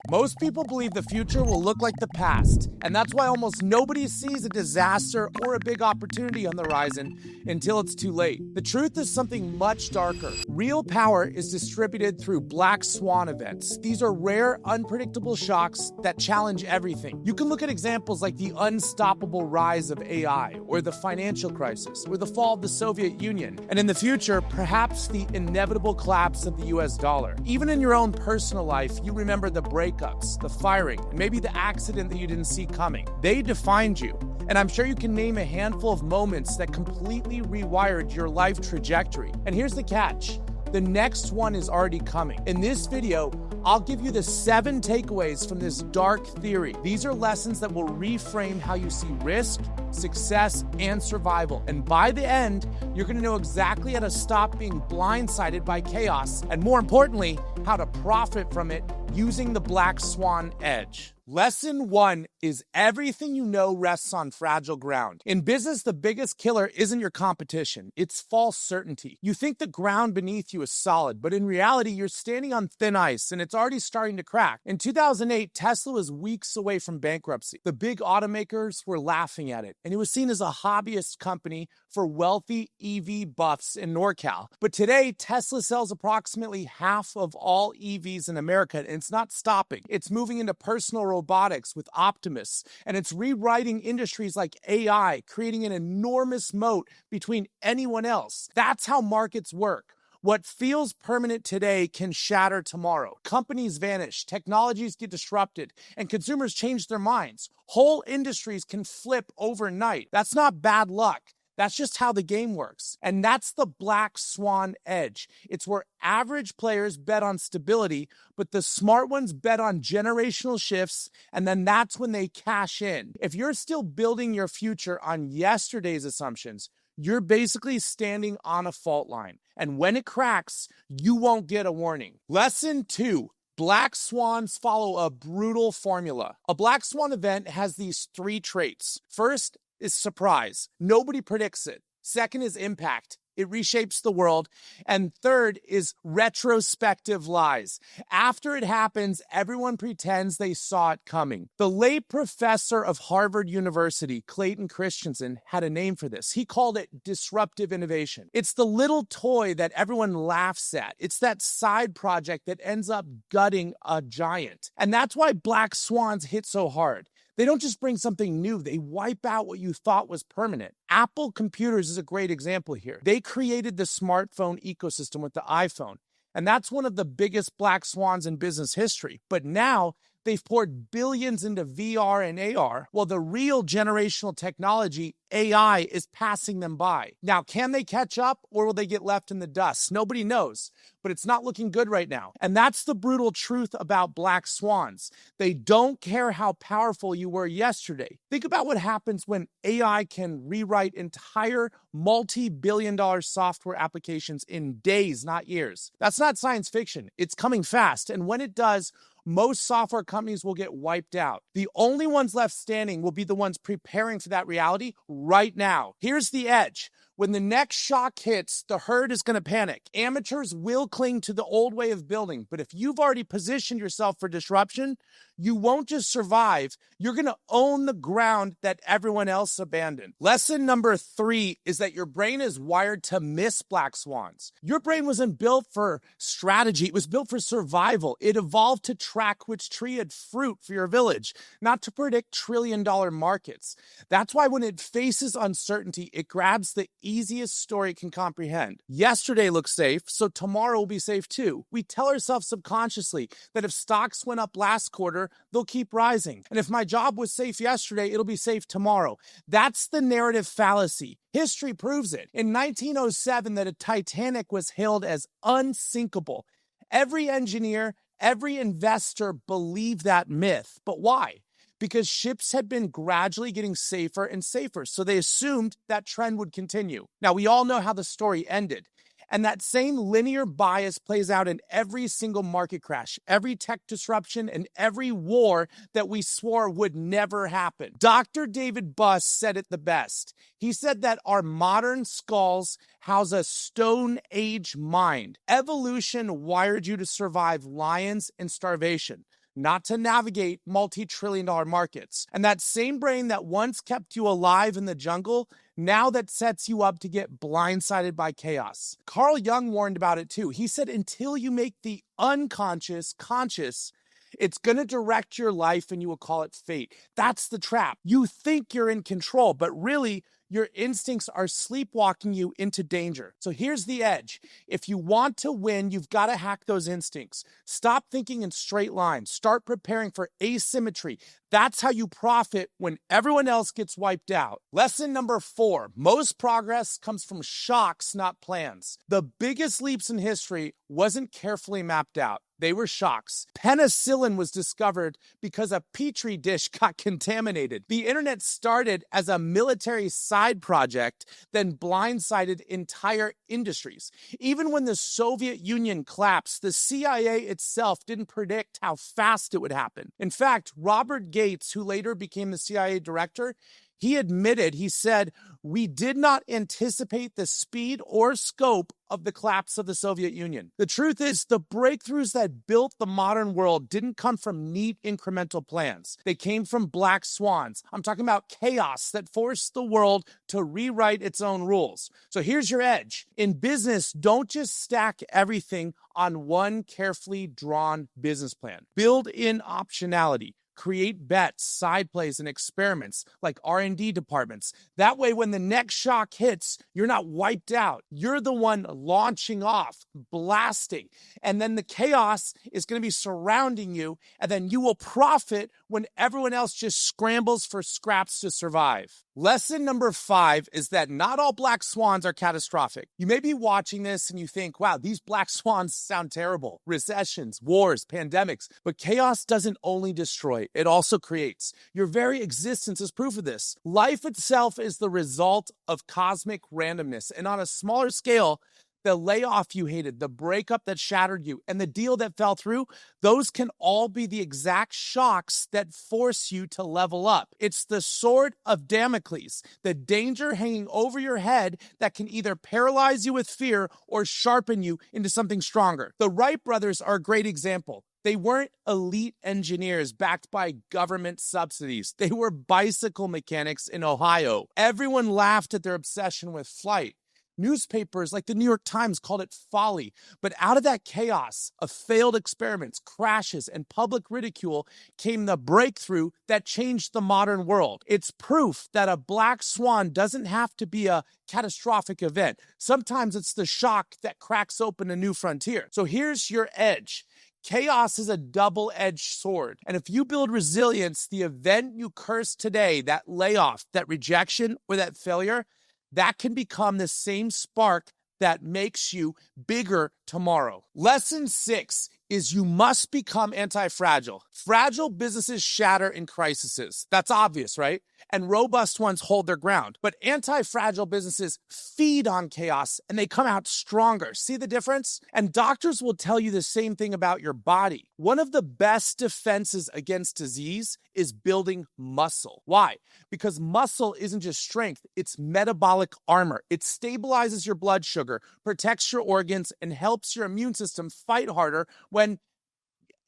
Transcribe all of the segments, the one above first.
Most people believe the future will look like the past, and that's why almost nobody sees a disaster or a big opportunity on the horizon until it's too late. The truth is something much darker. Real power is distributed through Black Swan Events. These are rare, unpredictable shocks that challenge everything. You can look at examples like the unstoppable rise of AI, or the financial crisis, or the fall of the Soviet Union, and in the future, perhaps the inevitable collapse of the US dollar. Even in your own personal life, you remember the breakups, the firing, and maybe the accident that you didn't see coming. They defined you. And I'm sure you can name a handful of moments that completely rewired your life trajectory. And here's the catch. The next one is already coming. In this video, I'll give you the 7 takeaways from this dark theory. These are lessons that will reframe how you see risk, success, and survival. And by the end, you're gonna know exactly how to stop being blindsided by chaos, and more importantly, how to profit from it using the Black Swan Edge. Lesson 1 is everything you know rests on fragile ground. In business, the biggest killer isn't your competition, it's false certainty. You think the ground beneath you is solid, but in reality, you're standing on thin ice and it's already starting to crack. In 2008, Tesla was weeks away from bankruptcy. The big automakers were laughing at it, and it was seen as a hobbyist company for wealthy EV buffs in NorCal. But today, Tesla sells approximately half of all EVs in America, and it's not stopping. It's moving into personal robotics with Optimus, and it's rewriting industries like AI, creating an enormous moat between anyone else. That's how markets work. What feels permanent today can shatter tomorrow. Companies vanish, technologies get disrupted, and consumers change their minds. Whole industries can flip overnight. That's not bad luck. That's just how the game works. And that's the Black Swan Edge. It's where average players bet on stability, but the smart ones bet on generational shifts, and then that's when they cash in. If you're still building your future on yesterday's assumptions, you're basically standing on a fault line. And when it cracks, you won't get a warning. Lesson 2. Black swans follow a brutal formula. A Black Swan event has these 3 traits. First is surprise. Nobody predicts it. Second is impact. It reshapes the world. And third is retrospective lies. After it happens, everyone pretends they saw it coming. The late professor of Harvard University, Clayton Christensen, had a name for this. He called it disruptive innovation. It's the little toy that everyone laughs at. It's that side project that ends up gutting a giant. And that's why Black Swans hit so hard. They don't just bring something new, they wipe out what you thought was permanent. Apple Computers is a great example here. They created the smartphone ecosystem with the iPhone, and that's one of the biggest black swans in business history. But now, they've poured billions into VR and AR, while the real generational technology, AI, is passing them by. Now, can they catch up, or will they get left in the dust? Nobody knows, but it's not looking good right now. And that's the brutal truth about black swans. They don't care how powerful you were yesterday. Think about what happens when AI can rewrite entire multi-billion-dollar software applications in days, not years. That's not science fiction. It's coming fast, and when it does, most software companies will get wiped out. The only ones left standing will be the ones preparing for that reality right now. Here's the edge. When the next shock hits, the herd is going to panic. Amateurs will cling to the old way of building, but if you've already positioned yourself for disruption, you won't just survive, you're going to own the ground that everyone else abandoned. Lesson number 3 is that your brain is wired to miss black swans. Your brain wasn't built for strategy, it was built for survival. It evolved to track which tree had fruit for your village, not to predict trillion-dollar markets. That's why when it faces uncertainty, it grabs the easiest story it can comprehend. Yesterday looked safe, so tomorrow will be safe too. We tell ourselves subconsciously that if stocks went up last quarter, they'll keep rising. And if my job was safe yesterday, it'll be safe tomorrow. That's the narrative fallacy. History proves it. In 1907, that a Titanic was hailed as unsinkable. Every engineer, every investor believed that myth. But why? Because ships had been gradually getting safer and safer, so they assumed that trend would continue. Now, we all know how the story ended. And that same linear bias plays out in every single market crash, every tech disruption, and every war that we swore would never happen. Dr. David Buss said it the best. He said that our modern skulls house a Stone Age mind. Evolution wired you to survive lions and starvation, not to navigate multi-trillion-dollar markets. And that same brain that once kept you alive in the jungle, now that sets you up to get blindsided by chaos. Carl Jung warned about it too. He said, until you make the unconscious conscious, it's going to direct your life and you will call it fate. That's the trap. You think you're in control, but really your instincts are sleepwalking you into danger. So here's the edge. If you want to win, you've got to hack those instincts. Stop thinking in straight lines. Start preparing for asymmetry. That's how you profit when everyone else gets wiped out. Lesson number 4, most progress comes from shocks, not plans. The biggest leaps in history wasn't carefully mapped out. They were shocks. Penicillin was discovered because a petri dish got contaminated. The internet started as a military side project, then blindsided entire industries. Even when the Soviet Union collapsed, the CIA itself didn't predict how fast it would happen. In fact, Robert Gates, who later became the CIA director, he admitted, he said, we did not anticipate the speed or scope of the collapse of the Soviet Union. The truth is, the breakthroughs that built the modern world didn't come from neat incremental plans. They came from black swans. I'm talking about chaos that forced the world to rewrite its own rules. So here's your edge. In business, don't just stack everything on one carefully drawn business plan. Build in optionality. Create bets, side plays, and experiments like R&D departments. That way, when the next shock hits, you're not wiped out. You're the one launching off, blasting. And then the chaos is going to be surrounding you, and then you will profit when everyone else just scrambles for scraps to survive. Lesson number 5 is that not all black swans are catastrophic. You may be watching this and you think, wow, these black swans sound terrible. Recessions, wars, pandemics. But chaos doesn't only destroy, it also creates. Your very existence is proof of this. Life itself is the result of cosmic randomness. And on a smaller scale, the layoff you hated, the breakup that shattered you, and the deal that fell through, those can all be the exact shocks that force you to level up. It's the sword of Damocles, the danger hanging over your head that can either paralyze you with fear or sharpen you into something stronger. The Wright brothers are a great example. They weren't elite engineers backed by government subsidies. They were bicycle mechanics in Ohio. Everyone laughed at their obsession with flight. Newspapers like the New York Times called it folly. But out of that chaos of failed experiments, crashes, and public ridicule came the breakthrough that changed the modern world. It's proof that a black swan doesn't have to be a catastrophic event. Sometimes it's the shock that cracks open a new frontier. So here's your edge. Chaos is a double-edged sword. And if you build resilience, the event you curse today, that layoff, that rejection, or that failure, that can become the same spark that makes you bigger tomorrow. Lesson 6 is you must become anti-fragile. Fragile businesses shatter in crises. That's obvious, right? And robust ones hold their ground. But anti-fragile businesses feed on chaos and they come out stronger. See the difference? And doctors will tell you the same thing about your body. One of the best defenses against disease is building muscle. Why? Because muscle isn't just strength, it's metabolic armor. It stabilizes your blood sugar, protects your organs, and helps your immune system fight harder when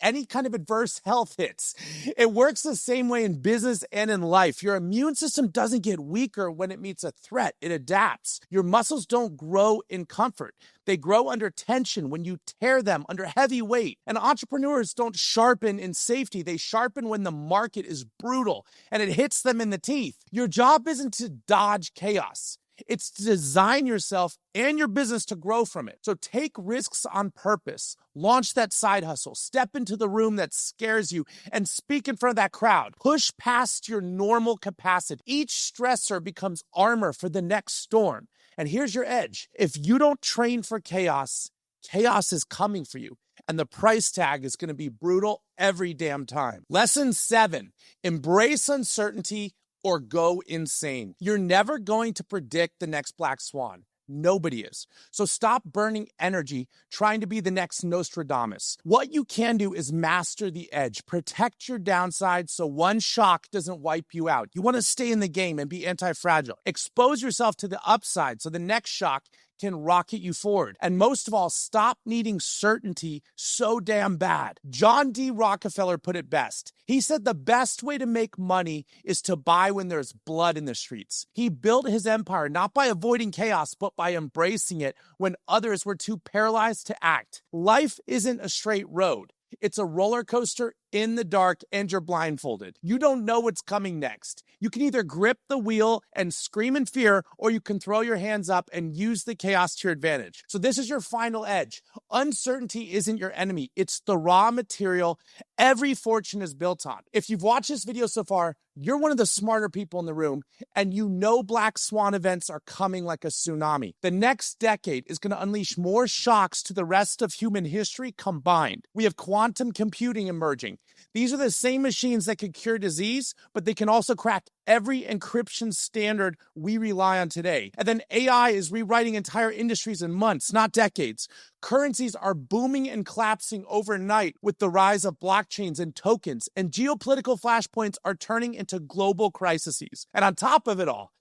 any kind of adverse health hits. It works the same way in business and in life. Your immune system doesn't get weaker when it meets a threat. It adapts. Your muscles don't grow in comfort. They grow under tension when you tear them under heavy weight. And entrepreneurs don't sharpen in safety. They sharpen when the market is brutal and it hits them in the teeth. Your job isn't to dodge chaos. It's to design yourself and your business to grow from it. So take risks on purpose. Launch that side hustle. Step into the room that scares you and speak in front of that crowd. Push past your normal capacity. Each stressor becomes armor for the next storm. And here's your edge. If you don't train for chaos, chaos is coming for you. And the price tag is going to be brutal every damn time. Lesson 7, embrace uncertainty or go insane. You're never going to predict the next black swan. Nobody is. So stop burning energy trying to be the next Nostradamus. What you can do is master the edge. Protect your downside so one shock doesn't wipe you out. You want to stay in the game and be anti-fragile. Expose yourself to the upside so the next shock can rocket you forward. And most of all, stop needing certainty so damn bad. John D. Rockefeller put it best. He said the best way to make money is to buy when there's blood in the streets. He built his empire not by avoiding chaos, but by embracing it when others were too paralyzed to act. Life isn't a straight road. It's a roller coaster in the dark and you're blindfolded. You don't know what's coming next. You can either grip the wheel and scream in fear, or you can throw your hands up and use the chaos to your advantage. So this is your final edge. Uncertainty isn't your enemy. It's the raw material every fortune is built on. If you've watched this video so far, you're one of the smarter people in the room, and you know Black Swan events are coming like a tsunami. The next decade is going to unleash more shocks to the rest of human history combined. We have quantum computing emerging. These are the same machines that could cure disease, but they can also crack every encryption standard we rely on today. And then AI is rewriting entire industries in months, not decades. Currencies are booming and collapsing overnight with the rise of blockchains and tokens, and geopolitical flashpoints are turning into global crises. And on top of it all,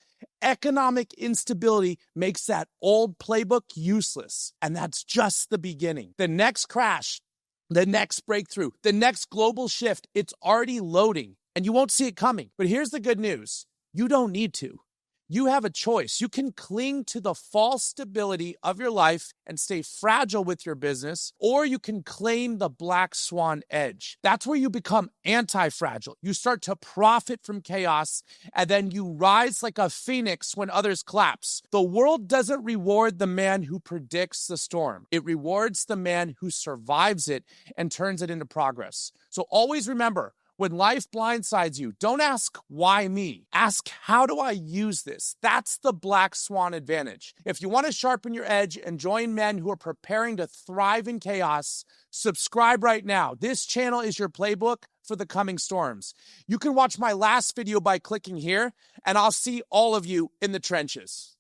economic instability makes that old playbook useless. And that's just the beginning. The next crash, the next breakthrough, the next global shift, it's already loading, and you won't see it coming. But here's the good news. You don't need to. You have a choice. You can cling to the false stability of your life and stay fragile with your business, or you can claim the Black Swan Edge. That's where you become anti-fragile. You start to profit from chaos, and then you rise like a phoenix when others collapse. The world doesn't reward the man who predicts the storm. It rewards the man who survives it and turns it into progress. So always remember, when life blindsides you, don't ask, why me? Ask, how do I use this? That's the Black Swan advantage. If you want to sharpen your edge and join men who are preparing to thrive in chaos, subscribe right now. This channel is your playbook for the coming storms. You can watch my last video by clicking here, and I'll see all of you in the trenches.